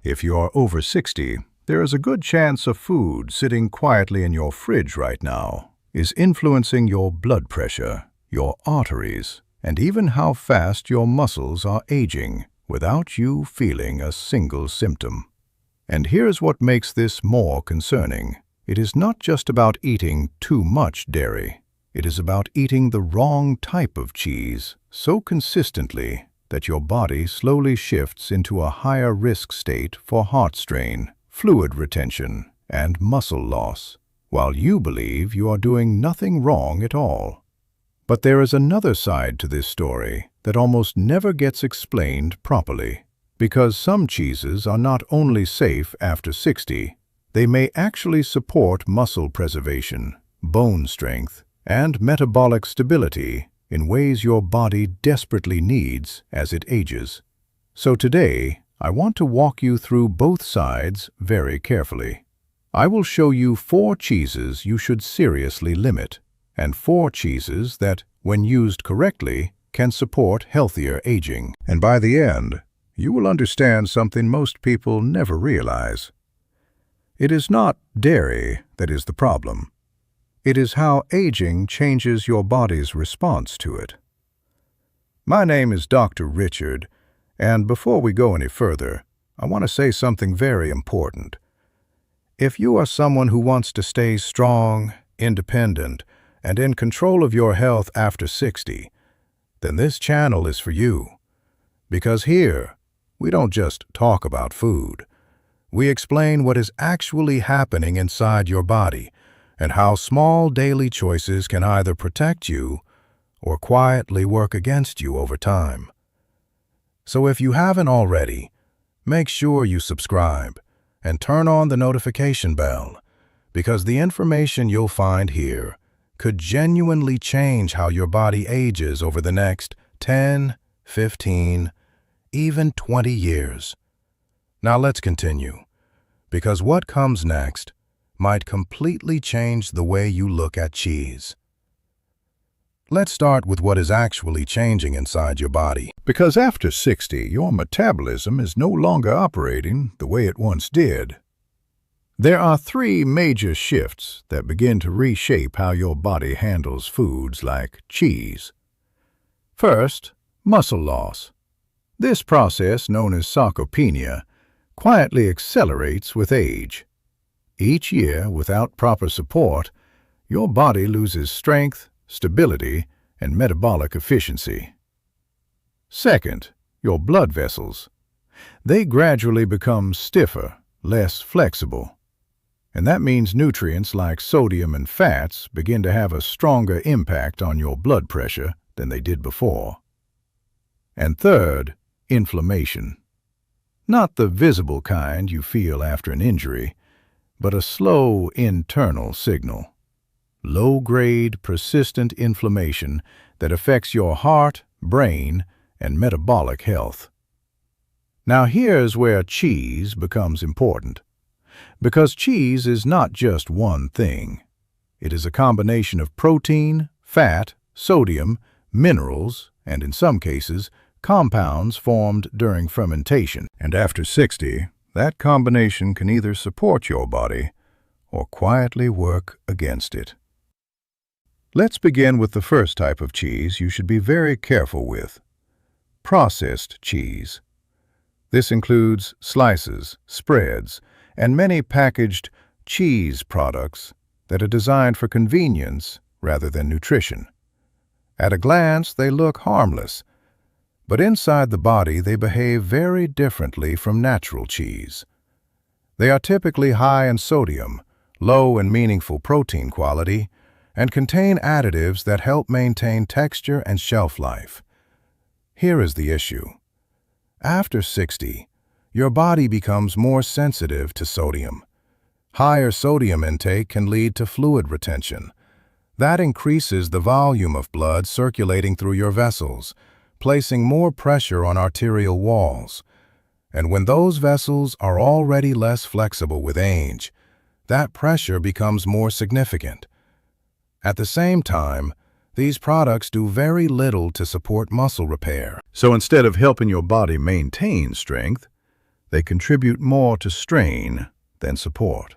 If you are over 60, there is a good chance a food sitting quietly in your fridge right now is influencing your blood pressure, your arteries, and even how fast your muscles are aging without you feeling a single symptom. And here's what makes this more concerning. It is not just about eating too much dairy. It is about eating the wrong type of cheese so consistently that your body slowly shifts into a higher risk state for heart strain, fluid retention, and muscle loss, while you believe you are doing nothing wrong at all. But there is another side to this story that almost never gets explained properly, because some cheeses are not only safe after 60, they may actually support muscle preservation, bone strength, and metabolic stability in ways your body desperately needs as it ages. So today, I want to walk you through both sides very carefully. I will show you 4 cheeses you should seriously limit, and 4 cheeses that, when used correctly, can support healthier aging. And by the end, you will understand something most people never realize. It is not dairy that is the problem. It is how aging changes your body's response to it. My name is Dr. Richard, and before we go any further, I want to say something very important. If you are someone who wants to stay strong, independent, and in control of your health after 60, then this channel is for you. Because here, we don't just talk about food. We explain what is actually happening inside your body and how small daily choices can either protect you or quietly work against you over time. So if you haven't already, make sure you subscribe and turn on the notification bell, because the information you'll find here could genuinely change how your body ages over the next 10, 15, even 20 years. Now let's continue, because what comes next might completely change the way you look at cheese. Let's start with what is actually changing inside your body. Because after 60, your metabolism is no longer operating the way it once did. There are 3 major shifts that begin to reshape how your body handles foods like cheese. First, muscle loss. This process, known as sarcopenia, quietly accelerates with age. Each year, without proper support, your body loses strength, stability, and metabolic efficiency. Second, your blood vessels. They gradually become stiffer, less flexible. And that means nutrients like sodium and fats begin to have a stronger impact on your blood pressure than they did before. And third, inflammation. Not the visible kind you feel after an injury, but a slow internal signal. Low-grade, persistent inflammation that affects your heart, brain, and metabolic health. Now here's where cheese becomes important. Because cheese is not just one thing. It is a combination of protein, fat, sodium, minerals, and in some cases, compounds formed during fermentation. And after 60, that combination can either support your body or quietly work against it. Let's begin with the first type of cheese you should be very careful with: processed cheese. This includes slices, spreads, and many packaged cheese products that are designed for convenience rather than nutrition. At a glance, they look harmless, but inside the body they behave very differently from natural cheese. They are typically high in sodium, low in meaningful protein quality, and contain additives that help maintain texture and shelf life. Here is the issue. After 60, your body becomes more sensitive to sodium. Higher sodium intake can lead to fluid retention. That increases the volume of blood circulating through your vessels, placing more pressure on arterial walls. And when those vessels are already less flexible with age, that pressure becomes more significant. At the same time, these products do very little to support muscle repair. So instead of helping your body maintain strength, They contribute more to strain than support.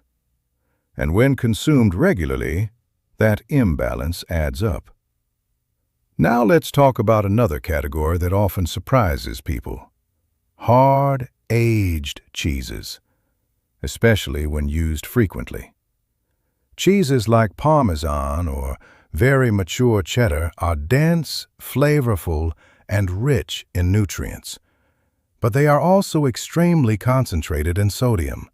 And when consumed regularly, that imbalance adds up. Now let's talk about another category that often surprises people: hard, aged cheeses, especially when used frequently. Cheeses like Parmesan or very mature cheddar are dense, flavorful, and rich in nutrients, but they are also extremely concentrated in sodium.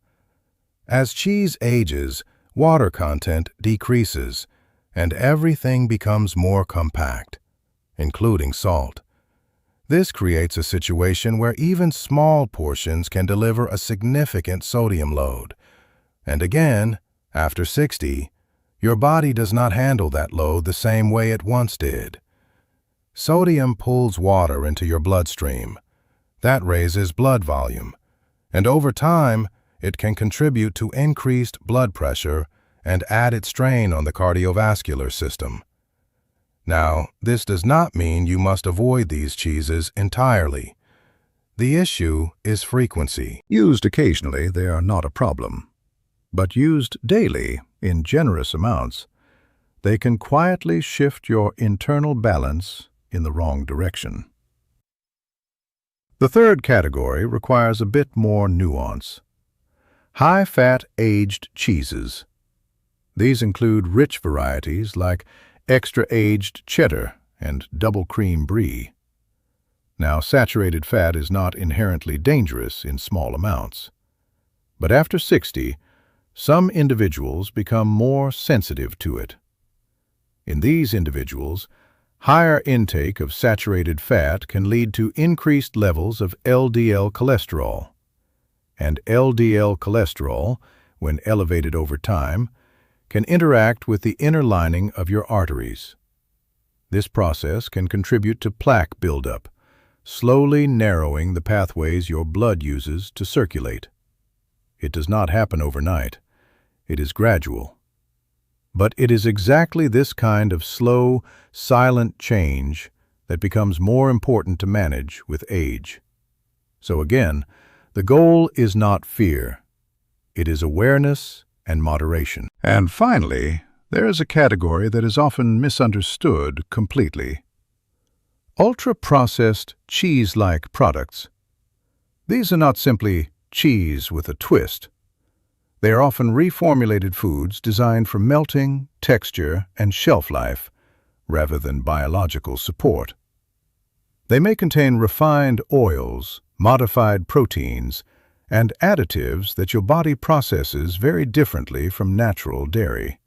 As cheese ages, water content decreases, and everything becomes more compact, including salt. This creates a situation where even small portions can deliver a significant sodium load. And again, after 60, your body does not handle that load the same way it once did. Sodium pulls water into your bloodstream. That raises blood volume, and over time, it can contribute to increased blood pressure and added strain on the cardiovascular system. Now, this does not mean you must avoid these cheeses entirely. The issue is frequency. Used occasionally, they are not a problem. But used daily, in generous amounts, they can quietly shift your internal balance in the wrong direction. The third category requires a bit more nuance: high-fat aged cheeses. These include rich varieties like extra-aged cheddar and double cream brie. Now, saturated fat is not inherently dangerous in small amounts. But after 60, some individuals become more sensitive to it. In these individuals, higher intake of saturated fat can lead to increased levels of LDL cholesterol. And LDL cholesterol, when elevated over time, can interact with the inner lining of your arteries. This process can contribute to plaque buildup, slowly narrowing the pathways your blood uses to circulate. It does not happen overnight. It is gradual. But it is exactly this kind of slow, silent change that becomes more important to manage with age. So again, the goal is not fear. It is awareness and moderation. And finally, there is a category that is often misunderstood completely: ultra-processed cheese-like products. These are not simply cheese with a twist. They are often reformulated foods designed for melting, texture, and shelf life, rather than biological support. They may contain refined oils, modified proteins, and additives that your body processes very differently from natural dairy.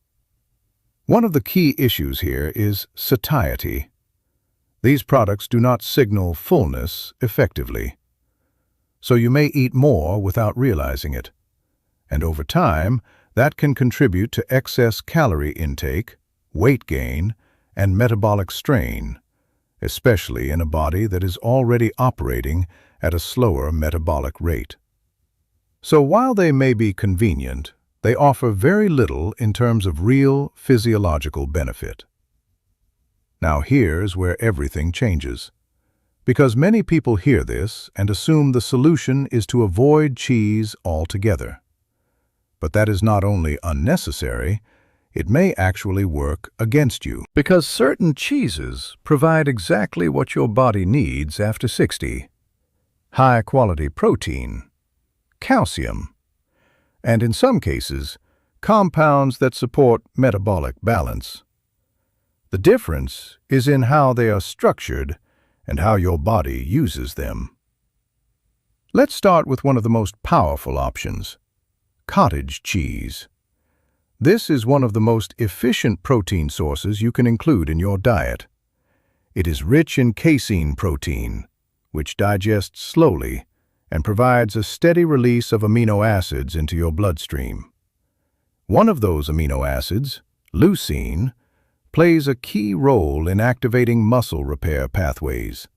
One of the key issues here is satiety. These products do not signal fullness effectively. So you may eat more without realizing it. And over time, that can contribute to excess calorie intake, weight gain, and metabolic strain, especially in a body that is already operating at a slower metabolic rate. So while they may be convenient, they offer very little in terms of real physiological benefit. Now here's where everything changes. Because many people hear this and assume the solution is to avoid cheese altogether. But that is not only unnecessary, it may actually work against you. Because certain cheeses provide exactly what your body needs after 60. High-quality protein, calcium, and in some cases, compounds that support metabolic balance. The difference is in how they are structured and how your body uses them. Let's start with one of the most powerful options: cottage cheese. This is one of the most efficient protein sources you can include in your diet. It is rich in casein protein, which digests slowly and provides a steady release of amino acids into your bloodstream. One of those amino acids, leucine, plays a key role in activating muscle repair pathways.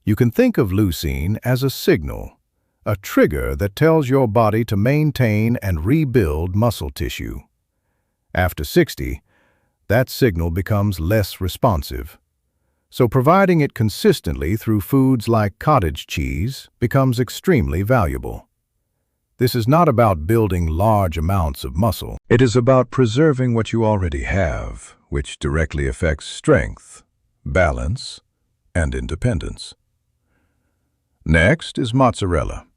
You can think of leucine as a signal, a trigger that tells your body to maintain and rebuild muscle tissue. After 60, that signal becomes less responsive. So providing it consistently through foods like cottage cheese becomes extremely valuable. This is not about building large amounts of muscle. It is about preserving what you already have, which directly affects strength, balance, and independence. Next is mozzarella,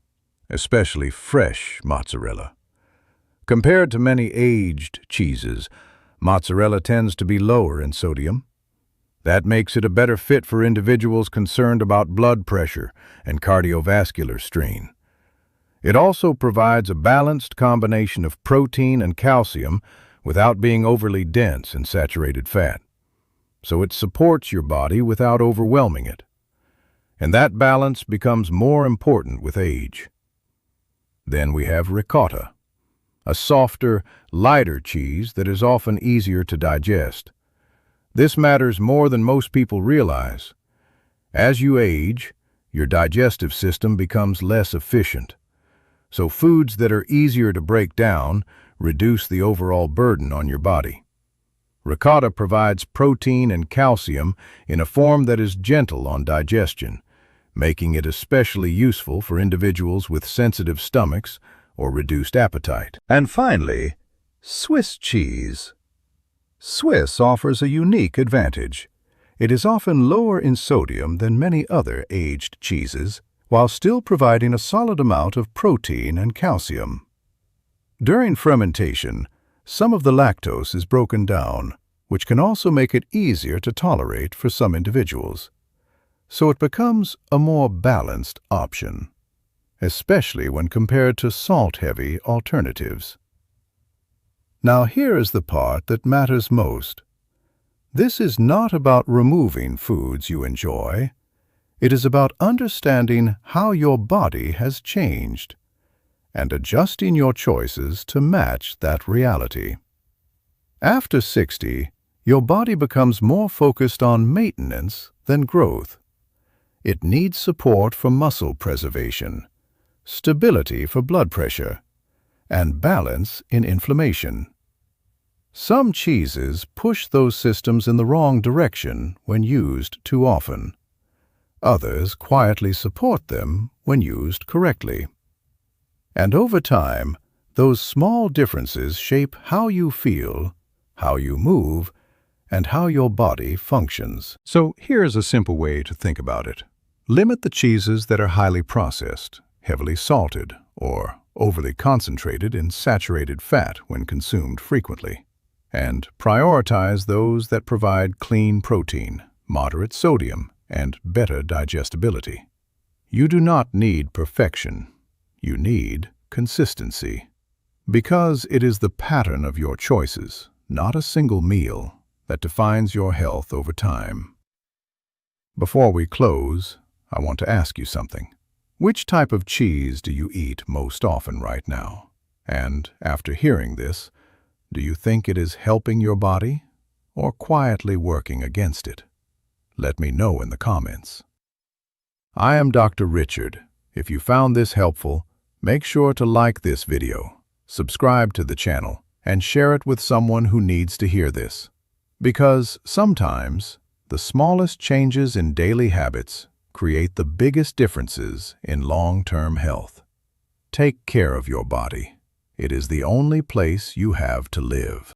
especially fresh mozzarella. Compared to many aged cheeses, mozzarella tends to be lower in sodium. That makes it a better fit for individuals concerned about blood pressure and cardiovascular strain. It also provides a balanced combination of protein and calcium without being overly dense in saturated fat. So it supports your body without overwhelming it. And that balance becomes more important with age. Then we have ricotta, a softer, lighter cheese that is often easier to digest. This matters more than most people realize. As you age, your digestive system becomes less efficient. So foods that are easier to break down reduce the overall burden on your body. Ricotta provides protein and calcium in a form that is gentle on digestion, making it especially useful for individuals with sensitive stomachs or reduced appetite. And finally, Swiss cheese. Swiss offers a unique advantage. It is often lower in sodium than many other aged cheeses, while still providing a solid amount of protein and calcium. During fermentation, some of the lactose is broken down, which can also make it easier to tolerate for some individuals. So it becomes a more balanced option, especially when compared to salt-heavy alternatives. Now here is the part that matters most. This is not about removing foods you enjoy. It is about understanding how your body has changed and adjusting your choices to match that reality. After 60, your body becomes more focused on maintenance than growth. It needs support for muscle preservation, stability for blood pressure, and balance in inflammation. Some cheeses push those systems in the wrong direction when used too often. Others quietly support them when used correctly. And over time, those small differences shape how you feel, how you move, and how your body functions. So here's a simple way to think about it. Limit the cheeses that are highly processed, heavily salted, or overly concentrated in saturated fat when consumed frequently. And prioritize those that provide clean protein, moderate sodium, and better digestibility. You do not need perfection. You need consistency. Because it is the pattern of your choices, not a single meal, that defines your health over time. Before we close, I want to ask you something. Which type of cheese do you eat most often right now? And after hearing this, do you think it is helping your body or quietly working against it? Let me know in the comments. I am Dr. Richard. If you found this helpful, make sure to like this video, subscribe to the channel, and share it with someone who needs to hear this. Because sometimes, the smallest changes in daily habits create the biggest differences in long-term health. Take care of your body. It is the only place you have to live.